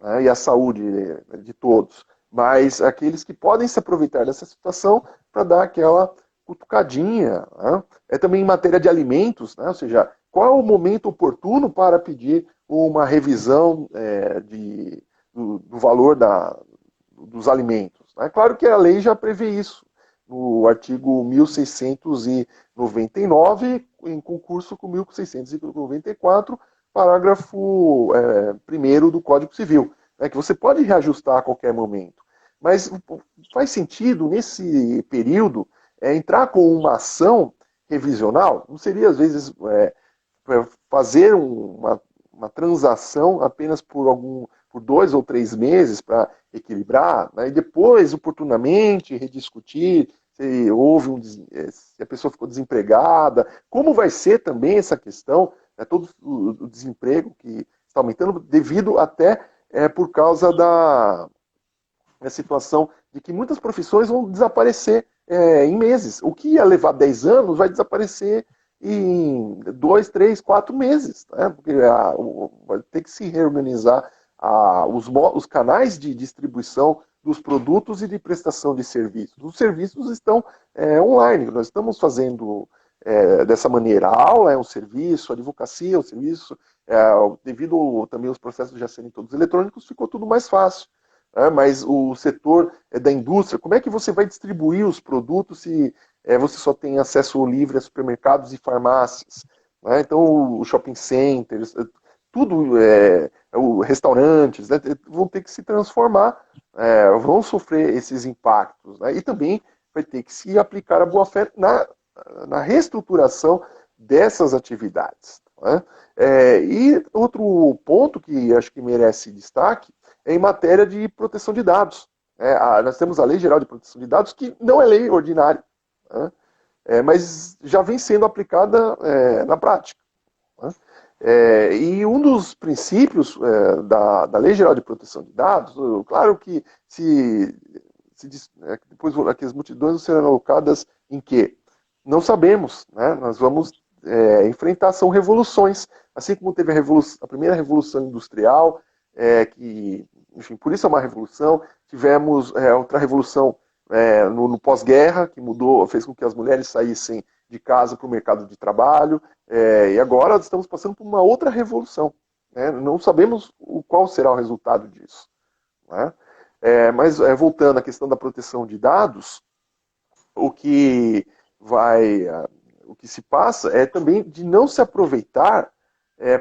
né, e a saúde de todos. Mas aqueles que podem se aproveitar dessa situação para dar aquela cutucadinha. Né? É também em matéria de alimentos, né? Ou seja, qual é o momento oportuno para pedir uma revisão do valor dos alimentos. É claro que a lei já prevê isso, no artigo 1699, em concurso com 1694, parágrafo 1º do Código Civil, né, que você pode reajustar a qualquer momento. Mas faz sentido, nesse período, entrar com uma ação revisional? Não seria, às vezes, fazer uma transação apenas por 2 ou 3 meses para equilibrar, né, e depois, oportunamente, rediscutir se se a pessoa ficou desempregada, como vai ser também essa questão, né, todo o desemprego que está aumentando, devido até por causa da situação de que muitas profissões vão desaparecer em meses. O que ia levar 10 anos vai desaparecer em 2, 3, 4 meses, né? Porque vai ter que se reorganizar os canais de distribuição dos produtos e de prestação de serviços. Os serviços estão online, nós estamos fazendo dessa maneira. A aula é um serviço, a advocacia é um serviço, devido também aos processos já serem todos eletrônicos, ficou tudo mais fácil. Mas o setor da indústria, como é que você vai distribuir os produtos se você só tem acesso livre a supermercados e farmácias? Né? Então, os shopping centers, tudo, restaurantes, né, vão ter que se transformar, vão sofrer esses impactos. Né? E também vai ter que se aplicar a boa-fé na reestruturação dessas atividades. Né? E outro ponto que acho que merece destaque é em matéria de proteção de dados. Nós temos a Lei Geral de Proteção de Dados, que não é lei ordinária, né? Mas já vem sendo aplicada na prática. Né? E um dos princípios da Lei Geral de Proteção de Dados, claro que depois que as multidões serão alocadas em quê? Não sabemos. Né? Nós vamos enfrentar, são revoluções. Assim como teve a primeira revolução industrial, que, enfim, por isso é uma revolução. Tivemos outra revolução no pós-guerra, que fez com que as mulheres saíssem de casa para o mercado de trabalho, e agora estamos passando por uma outra revolução. Né? Não sabemos qual será o resultado disso. Né? Mas voltando à questão da proteção de dados, o que se passa é também de não se aproveitar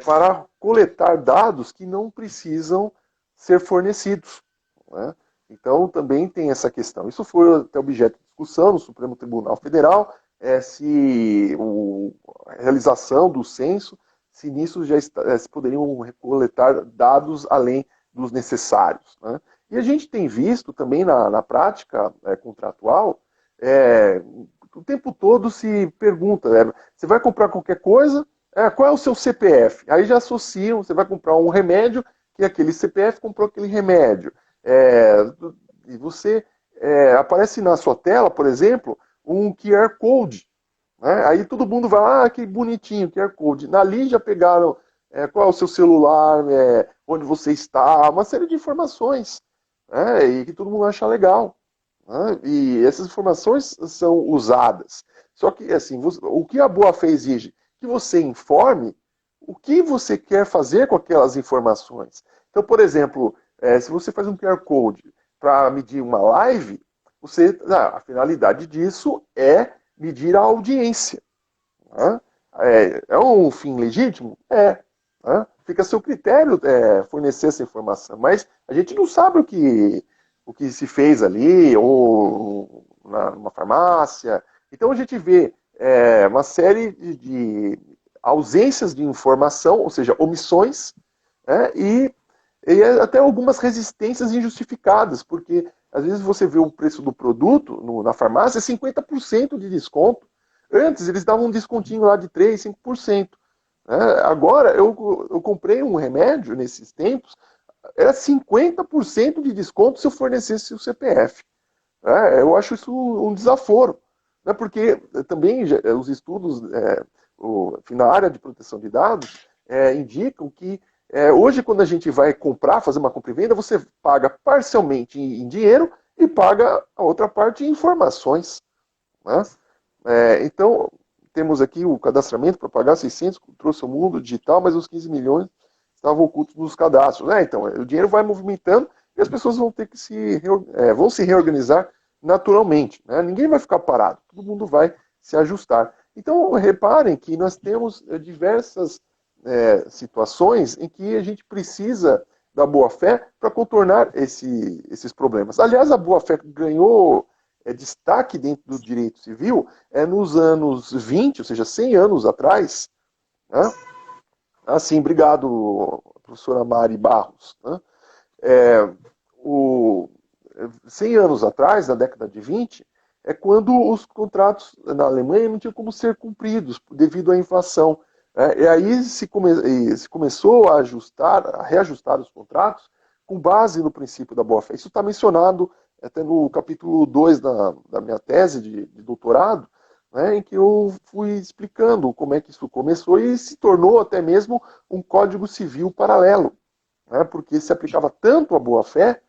para coletar dados que não precisam ser fornecidos. Né? Então, também tem essa questão. Isso foi até objeto de discussão no Supremo Tribunal Federal, se a realização do censo, se nisso se poderiam coletar dados além dos necessários. Né? E a gente tem visto também na prática contratual, o tempo todo se pergunta, você vai comprar qualquer coisa, qual é o seu CPF? Aí já associam, você vai comprar um remédio, que aquele CPF comprou aquele remédio. E você aparece na sua tela, por exemplo, um QR Code. Né? Aí todo mundo vai, que bonitinho, QR Code. Ali já pegaram qual é o seu celular, onde você está, uma série de informações, e que todo mundo acha legal. Né? E essas informações são usadas. Só que, assim, o que a boa-fé exige? Que você informe o que você quer fazer com aquelas informações. Então, por exemplo, se você faz um QR Code para medir uma live, a finalidade disso é medir a audiência. Né? É um fim legítimo? Né? Fica a seu critério fornecer essa informação, mas a gente não sabe o que se fez ali, ou numa farmácia. Então a gente vê uma série de ausências de informação, ou seja, omissões, e até algumas resistências injustificadas, porque às vezes você vê o preço do produto na farmácia, 50% de desconto. Antes eles davam um descontinho lá de 3%, 5%. Agora eu comprei um remédio nesses tempos, era 50% de desconto se eu fornecesse o CPF. Eu acho isso um desaforo. Porque também os estudos enfim, na área de proteção de dados indicam que hoje, quando a gente vai comprar, fazer uma compra e venda, você paga parcialmente em dinheiro e paga a outra parte em informações. Né? Então, temos aqui o cadastramento para pagar 600, trouxe o mundo digital, mas os 15 milhões estavam ocultos nos cadastros. Então, o dinheiro vai movimentando e as pessoas vão ter que vão se reorganizar naturalmente. Né? Ninguém vai ficar parado, todo mundo vai se ajustar. Então, reparem que nós temos diversas situações em que a gente precisa da boa-fé para contornar esses problemas. Aliás, a boa-fé ganhou destaque dentro do direito civil nos anos 20, ou seja, 100 anos atrás. Né? Assim, obrigado, professora Mari Barros. Né? 100 anos atrás, na década de 20, é quando os contratos na Alemanha não tinham como ser cumpridos devido à inflação. E aí se começou a reajustar os contratos com base no princípio da boa-fé. Isso está mencionado até no capítulo 2 da minha tese de doutorado, né, em que eu fui explicando como é que isso começou e se tornou até mesmo um código civil paralelo, né, porque se aplicava tanto a boa-fé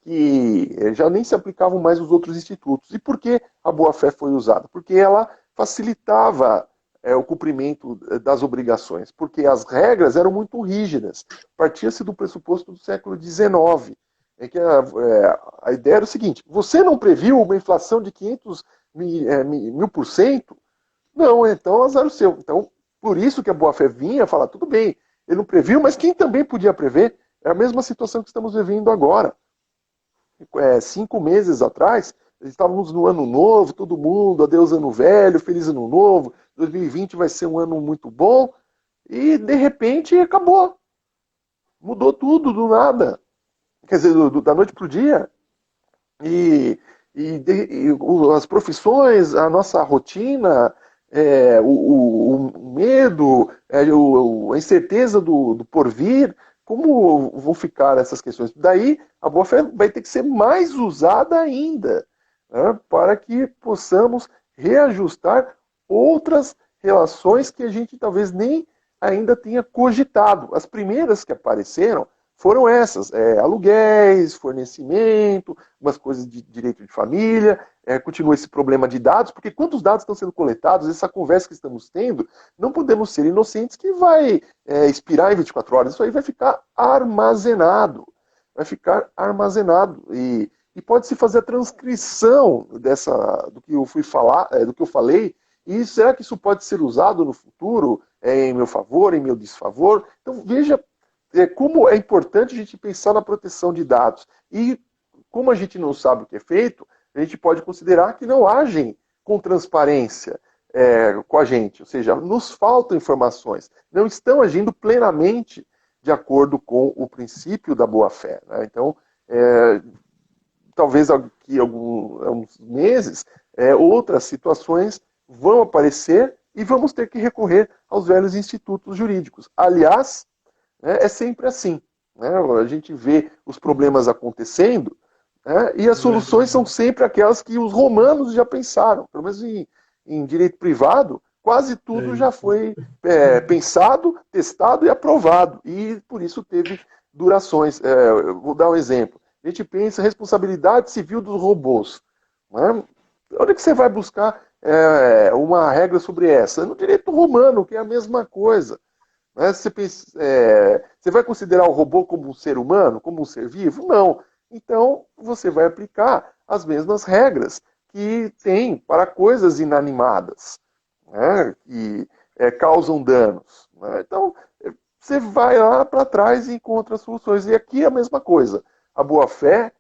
que já nem se aplicavam mais os outros institutos. E por que a boa-fé foi usada? Porque ela facilitava o cumprimento das obrigações, porque as regras eram muito rígidas. Partia-se do pressuposto do século XIX, que a ideia era o seguinte: você não previu uma inflação de 500 mil por cento? Não, então azar o seu. Então, por isso que a boa-fé vinha falar, tudo bem, ele não previu, mas quem também podia prever? É a mesma situação que estamos vivendo agora. 5 meses atrás, estávamos no ano novo, todo mundo, adeus ano velho, feliz ano novo, 2020 vai ser um ano muito bom, e de repente acabou. Mudou tudo do nada. Quer dizer, da noite para o dia. E as profissões, a nossa rotina, o medo, a incerteza do porvir, como vão ficar essas questões? Daí a boa-fé vai ter que ser mais usada ainda, né, para que possamos reajustar outras relações que a gente talvez nem ainda tenha cogitado. As primeiras que apareceram foram essas: aluguéis, fornecimento, umas coisas de direito de família, continua esse problema de dados, porque quantos dados estão sendo coletados, essa conversa que estamos tendo, não podemos ser inocentes que vai expirar em 24 horas, isso aí vai ficar armazenado, e pode-se fazer a transcrição do que eu fui falar, do que eu falei, e será que isso pode ser usado no futuro em meu favor, em meu desfavor? Então veja como é importante a gente pensar na proteção de dados. E como a gente não sabe o que é feito, a gente pode considerar que não agem com transparência com a gente. Ou seja, nos faltam informações. Não estão agindo plenamente de acordo com o princípio da boa-fé. Né? Então, talvez daqui a alguns meses, outras situações vão aparecer e vamos ter que recorrer aos velhos institutos jurídicos. Aliás, é sempre assim. Né? A gente vê os problemas acontecendo, né? E as soluções são sempre aquelas que os romanos já pensaram. Pelo menos em direito privado, quase tudo já foi pensado, testado e aprovado. E por isso teve durações. Eu vou dar um exemplo. A gente pensa responsabilidade civil dos robôs. Né? Onde é que você vai buscar uma regra sobre essa? No direito romano, que é a mesma coisa. Você vai considerar o robô como um ser humano, como um ser vivo? Não. Então, você vai aplicar as mesmas regras que tem para coisas inanimadas, né, que causam danos. Né? Então, você vai lá para trás e encontra soluções. E aqui é a mesma coisa. A boa-fé,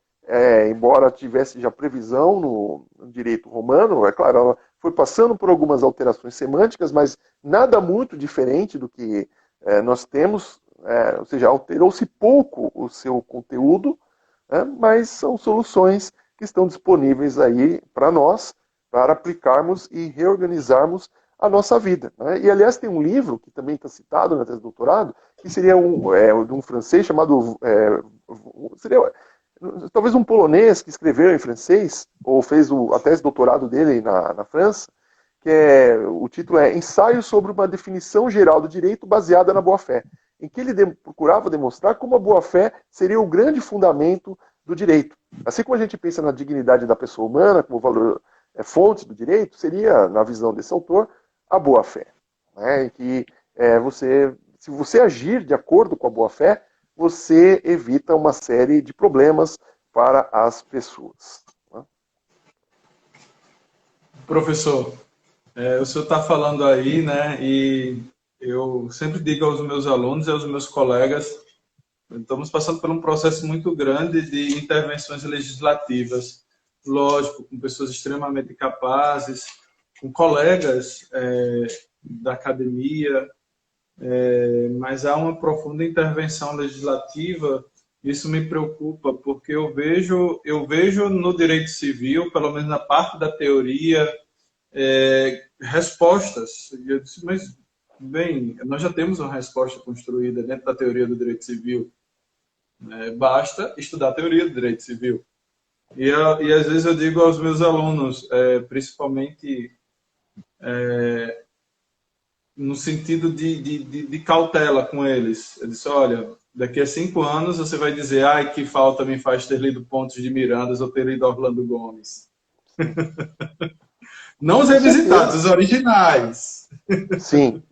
embora tivesse já previsão no direito romano, é claro, ela foi passando por algumas alterações semânticas, mas nada muito diferente do que nós temos, ou seja, alterou-se pouco o seu conteúdo, mas são soluções que estão disponíveis aí para nós, para aplicarmos e reorganizarmos a nossa vida. Né? E, aliás, tem um livro, que também está citado na tese de doutorado, que seria de um francês chamado... seria talvez um polonês que escreveu em francês, ou fez a tese de doutorado dele na França, o título é Ensaio sobre uma definição geral do direito baseada na boa-fé, em que ele procurava demonstrar como a boa-fé seria o grande fundamento do direito. Assim como a gente pensa na dignidade da pessoa humana como valor fonte do direito, seria, na visão desse autor, a boa-fé. Né? Em que se você agir de acordo com a boa-fé, você evita uma série de problemas para as pessoas. Né? Professor, o senhor está falando aí, né, e eu sempre digo aos meus alunos e aos meus colegas, estamos passando por um processo muito grande de intervenções legislativas, lógico, com pessoas extremamente capazes, com colegas da academia, mas há uma profunda intervenção legislativa. Isso me preocupa, porque eu vejo no direito civil, pelo menos na parte da teoria, respostas. Eu disse, mas, bem, nós já temos uma resposta construída dentro da teoria do direito civil. Basta estudar a teoria do direito civil. E às vezes eu digo aos meus alunos, principalmente no sentido de cautela com eles. Eu disse, olha, daqui a 5 anos você vai dizer, ai, que falta me faz ter lido Pontos de Mirandas ou ter lido Orlando Gomes. Não os revisitados, os originais. Sim,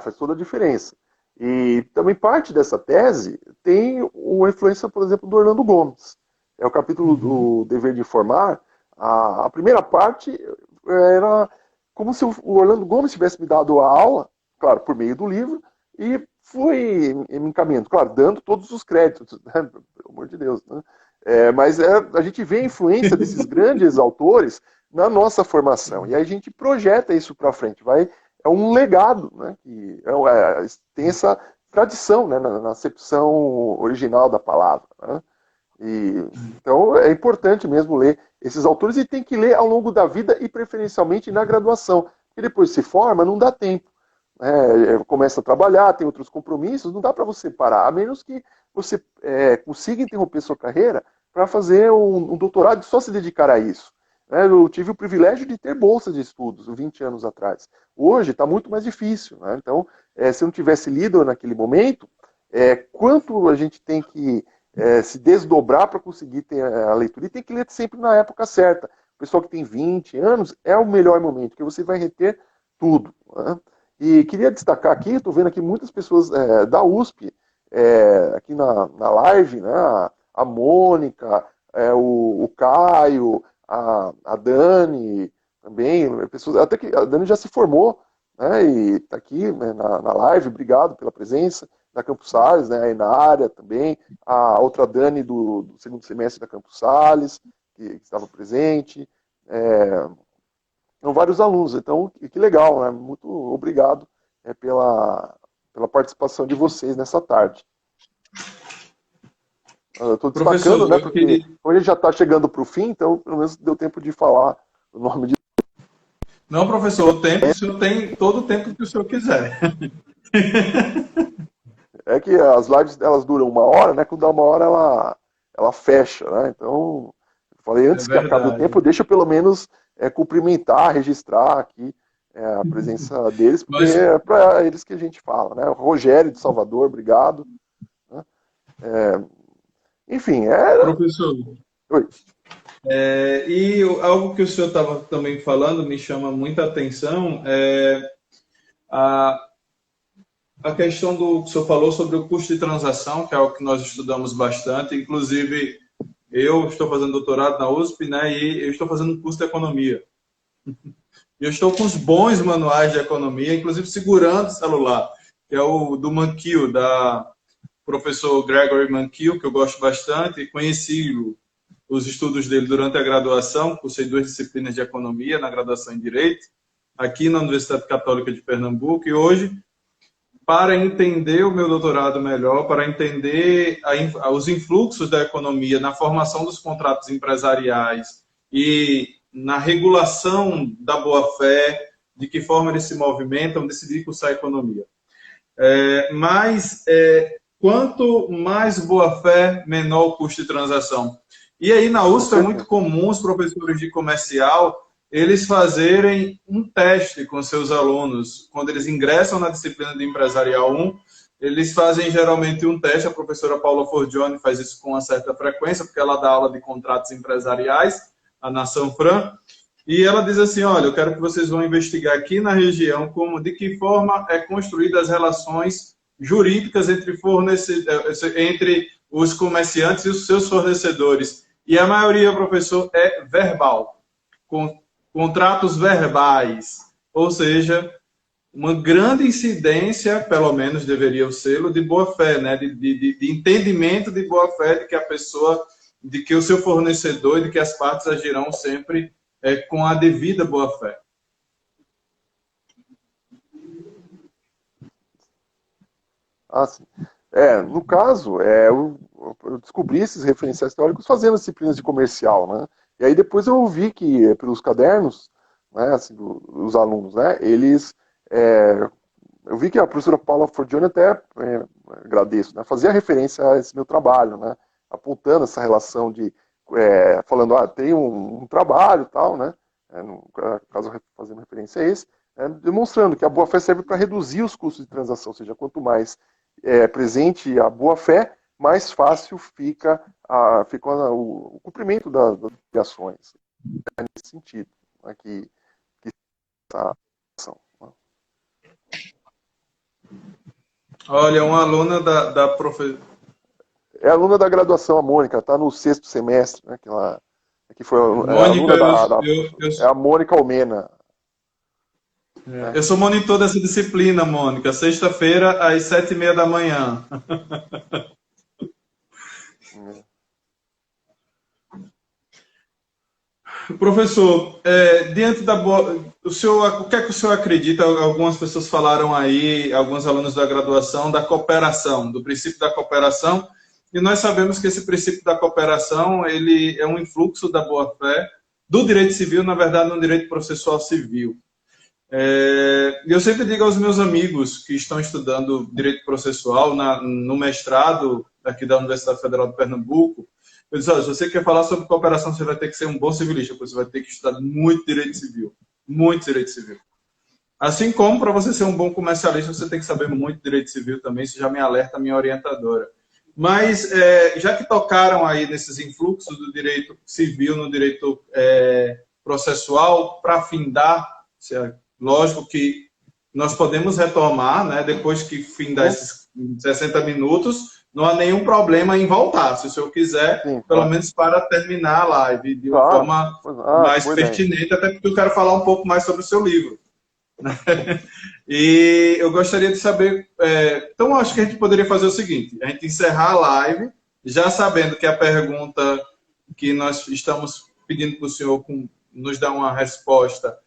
faz toda a diferença. E também parte dessa tese tem uma influência, por exemplo, do Orlando Gomes. É o capítulo do Dever de Informar. A primeira parte era como se o Orlando Gomes tivesse me dado a aula, claro, por meio do livro, e fui me encaminhando, claro, dando todos os créditos, né? Pelo amor de Deus. Né? Mas a gente vê a influência desses grandes autores na nossa formação, e aí a gente projeta isso para frente, é um legado, né? Que tem essa tradição, né? Na acepção original da palavra. Né? Então é importante mesmo ler esses autores, e tem que ler ao longo da vida e preferencialmente na graduação, porque depois se forma, não dá tempo. Começa a trabalhar, tem outros compromissos, não dá para você parar, a menos que você consiga interromper sua carreira para fazer um doutorado e só se dedicar a isso. Eu tive o privilégio de ter bolsa de estudos 20 anos atrás. Hoje está muito mais difícil. Né? Então, se eu não tivesse lido naquele momento, quanto a gente tem que se desdobrar para conseguir ter a leitura, e tem que ler sempre na época certa. O pessoal que tem 20 anos é o melhor momento, porque você vai reter tudo. Né? E queria destacar aqui, estou vendo aqui muitas pessoas da USP, aqui na live, né? A Mônica, o Caio, a Dani, também, pessoas, até que a Dani já se formou, né? E está aqui, né, na live, obrigado pela presença, da Campos Sales, né, aí na área também, a outra Dani do segundo semestre da Campos Sales, que estava presente, vários alunos, então que legal, né? Muito obrigado pela participação de vocês nessa tarde. Eu estou destacando, né, porque como a gente já está chegando para o fim, então pelo menos deu tempo de falar o nome de... Não, professor, o senhor tem todo o tempo que o senhor quiser. É que as lives elas duram 1 hora, né? Quando dá 1 hora ela fecha, né? Então, eu falei antes que acabe o tempo, deixa eu pelo menos cumprimentar, registrar aqui a presença deles, porque é para eles que a gente fala, né? O Rogério de Salvador, obrigado. Né? Enfim, Professor, oi. E algo que o senhor estava também falando me chama muita atenção, a questão do que o senhor falou sobre o custo de transação, que é algo que nós estudamos bastante. Inclusive, eu estou fazendo doutorado na USP, né, e eu estou fazendo um curso de economia. Eu estou com os bons manuais de economia, inclusive segurando o celular, que é o do Mankiw, da professor Gregory Mankiw, que eu gosto bastante, e conheci os estudos dele durante a graduação, cursei 2 disciplinas de economia na graduação em Direito, aqui na Universidade Católica de Pernambuco, e hoje, para entender o meu doutorado melhor, para entender os influxos da economia na formação dos contratos empresariais e na regulação da boa-fé, de que forma eles se movimentam, decidi cursar economia. Mas quanto mais boa-fé, menor o custo de transação. E aí na USP é muito comum os professores de comercial eles fazerem um teste com seus alunos. Quando eles ingressam na disciplina de Empresarial 1, eles fazem geralmente um teste. A professora Paula Forgione faz isso com uma certa frequência, porque ela dá aula de contratos empresariais na Sanfran. E ela diz assim, olha, eu quero que vocês vão investigar aqui na região de que forma é construídas as relações jurídicas entre os comerciantes e os seus fornecedores. E a maioria, professor, é verbal, com contratos verbais, ou seja, uma grande incidência, pelo menos deveria ser, de boa-fé, né? de entendimento de boa-fé de que a pessoa, de que o seu fornecedor e de que as partes agirão sempre com a devida boa-fé. Ah, sim. No caso, eu descobri esses referenciais teóricos fazendo disciplinas de comercial, né? E aí depois eu vi que, pelos cadernos, né, assim, dos alunos, né, eu vi que a professora Paula Forgione, até agradeço, né, fazia referência a esse meu trabalho, né, apontando essa relação falando, tem um trabalho e tal, né, no caso fazendo referência a esse, demonstrando que a boa-fé serve para reduzir os custos de transação, ou seja, quanto mais presente a boa-fé, mais fácil fica o cumprimento das obrigações. Nesse sentido, né, que essa ação. Olha, uma aluna da professora... É aluna da graduação, a Mônica, está no 6º semestre, né, que foi Mônica, é a Mônica Almena. Eu sou monitor dessa disciplina, Mônica. Sexta-feira, às 7h30 da manhã. Professor, diante da boa... o que é que o senhor acredita? Algumas pessoas falaram aí, alguns alunos da graduação, da cooperação, do princípio da cooperação, e nós sabemos que esse princípio da cooperação, ele é um influxo da boa-fé, do direito civil, na verdade, no direito processual civil. Eu sempre digo aos meus amigos que estão estudando direito processual no mestrado aqui da Universidade Federal de Pernambuco, eu disse, se você quer falar sobre cooperação, você vai ter que ser um bom civilista, porque você vai ter que estudar muito direito civil. Muito direito civil. Assim como, para você ser um bom comercialista, você tem que saber muito direito civil também, isso já me alerta a minha orientadora. Mas, já que tocaram aí nesses influxos do direito civil no direito processual, para findar, lógico que nós podemos retomar, né, depois que findar esses 60 minutos, não há nenhum problema em voltar, se o senhor quiser, sim, pelo menos para terminar a live de uma forma mais pertinente, até porque eu quero falar um pouco mais sobre o seu livro. E eu gostaria de saber, então acho que a gente poderia fazer o seguinte, a gente encerrar a live, já sabendo que a pergunta que nós estamos pedindo para o senhor nos dar uma resposta,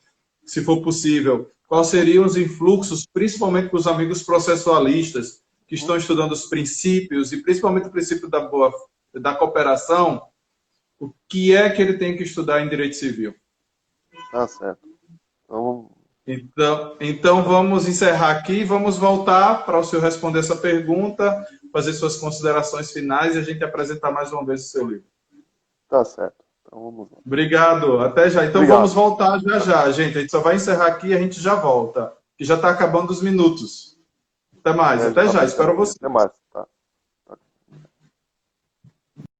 se for possível, quais seriam os influxos, principalmente para os amigos processualistas, que estão estudando os princípios, e principalmente o princípio da cooperação, o que é que ele tem que estudar em direito civil? Tá certo. Então vamos encerrar aqui, vamos voltar para o senhor responder essa pergunta, fazer suas considerações finais e a gente apresentar mais uma vez o seu livro. Tá certo. Então vamos lá. Obrigado, até já. Então vamos voltar já, gente. A gente só vai encerrar aqui e a gente já volta, que já está acabando os minutos. Até mais, até já, espero você. Até mais.